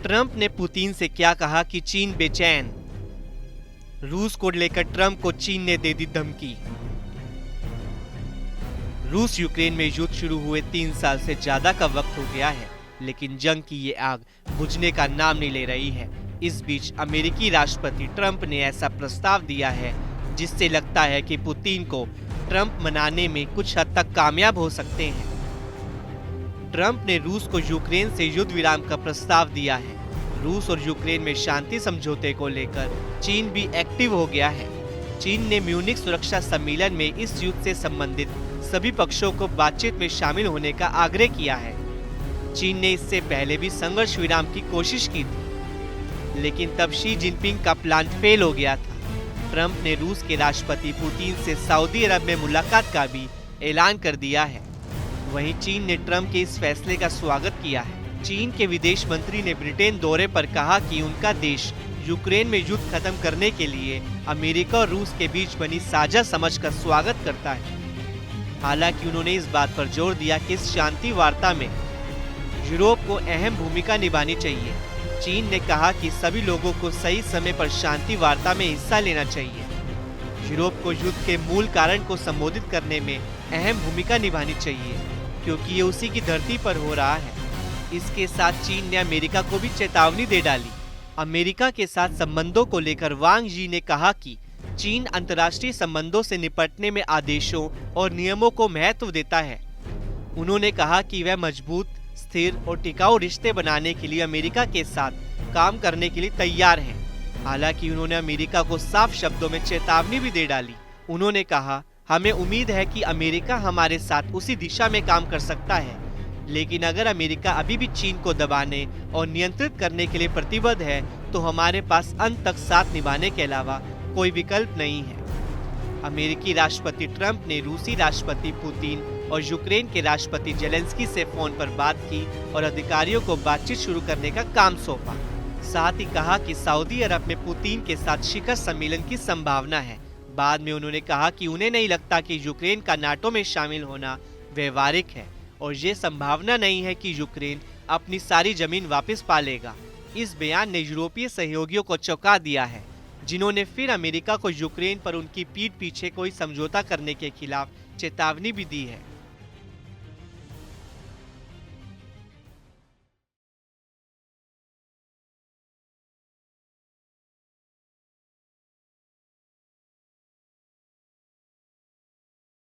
Trump ने Putin से क्या कहा कि चीन बेचैन। रूस को लेकर ट्रंप को चीन ने दे दी धमकी। रूस यूक्रेन में युद्ध शुरू हुए 3 साल से ज्यादा का वक्त हो गया है, लेकिन जंग की ये आग बुझने का नाम नहीं ले रही है। इस बीच अमेरिकी राष्ट्रपति ट्रंप ने ऐसा प्रस्ताव दिया है जिससे लगता है कि पुतिन को ट्रंप मनाने में कुछ हद तक कामयाब हो सकते हैं। ट्रंप ने रूस को यूक्रेन से युद्ध विराम का प्रस्ताव दिया है। रूस और यूक्रेन में शांति समझौते को लेकर चीन भी एक्टिव हो गया है। चीन ने म्यूनिख सुरक्षा सम्मेलन में इस युद्ध से संबंधित सभी पक्षों को बातचीत में शामिल होने का आग्रह किया है। चीन ने इससे पहले भी संघर्ष विराम की कोशिश की थी, लेकिन तब शी जिनपिंग का प्लान फेल हो गया था। ट्रंप ने रूस के राष्ट्रपति पुतिन से सऊदी अरब में मुलाकात का भी ऐलान कर दिया है। वहीं चीन ने ट्रंप के इस फैसले का स्वागत किया है। चीन के विदेश मंत्री ने ब्रिटेन दौरे पर कहा कि उनका देश यूक्रेन में युद्ध खत्म करने के लिए अमेरिका और रूस के बीच बनी साझा समझ का स्वागत करता है। हालांकि उन्होंने इस बात पर जोर दिया कि इस शांति वार्ता में यूरोप को अहम भूमिका निभानी चाहिए। चीन ने कहा कि सभी लोगों को सही समय पर शांति वार्ता में हिस्सा लेना चाहिए। यूरोप को युद्ध के मूल कारण को संबोधित करने में अहम भूमिका निभानी चाहिए, क्योंकि ये उसी की धरती पर हो रहा है। इसके साथ चीन ने अमेरिका को भी चेतावनी दे डाली। अमेरिका के साथ संबंधों को लेकर वांग यी ने कहा कि चीन अंतर्राष्ट्रीय संबंधों से निपटने में आदेशों और नियमों को महत्व देता है। उन्होंने कहा कि वह मजबूत, स्थिर और टिकाऊ रिश्ते बनाने के लिए अमेरिका के साथ काम करने के लिए तैयार हैं। हालांकि उन्होंने अमेरिका को साफ शब्दों में चेतावनी भी दे डाली। उन्होंने कहा, हमें उम्मीद है कि अमेरिका हमारे साथ उसी दिशा में काम कर सकता है, लेकिन अगर अमेरिका अभी भी चीन को दबाने और नियंत्रित करने के लिए प्रतिबद्ध है तो हमारे पास अंत तक साथ निभाने के अलावा कोई विकल्प नहीं है। अमेरिकी राष्ट्रपति ट्रंप ने रूसी राष्ट्रपति पुतिन और यूक्रेन के राष्ट्रपति जेलेंस्की से फोन पर बात की और अधिकारियों को बातचीत शुरू करने का काम सौंपा। साथ ही कहा कि सऊदी अरब में पुतिन के साथ शिखर सम्मेलन की संभावना है। बाद में उन्होंने कहा कि उन्हें नहीं लगता कि यूक्रेन का नाटो में शामिल होना व्यवहारिक है और ये संभावना नहीं है कि यूक्रेन अपनी सारी जमीन वापस पा लेगा। इस बयान ने यूरोपीय सहयोगियों को चौंका दिया है, जिन्होंने फिर अमेरिका को यूक्रेन पर उनकी पीठ पीछे कोई समझौता करने के खिलाफ चेतावनी भी दी है।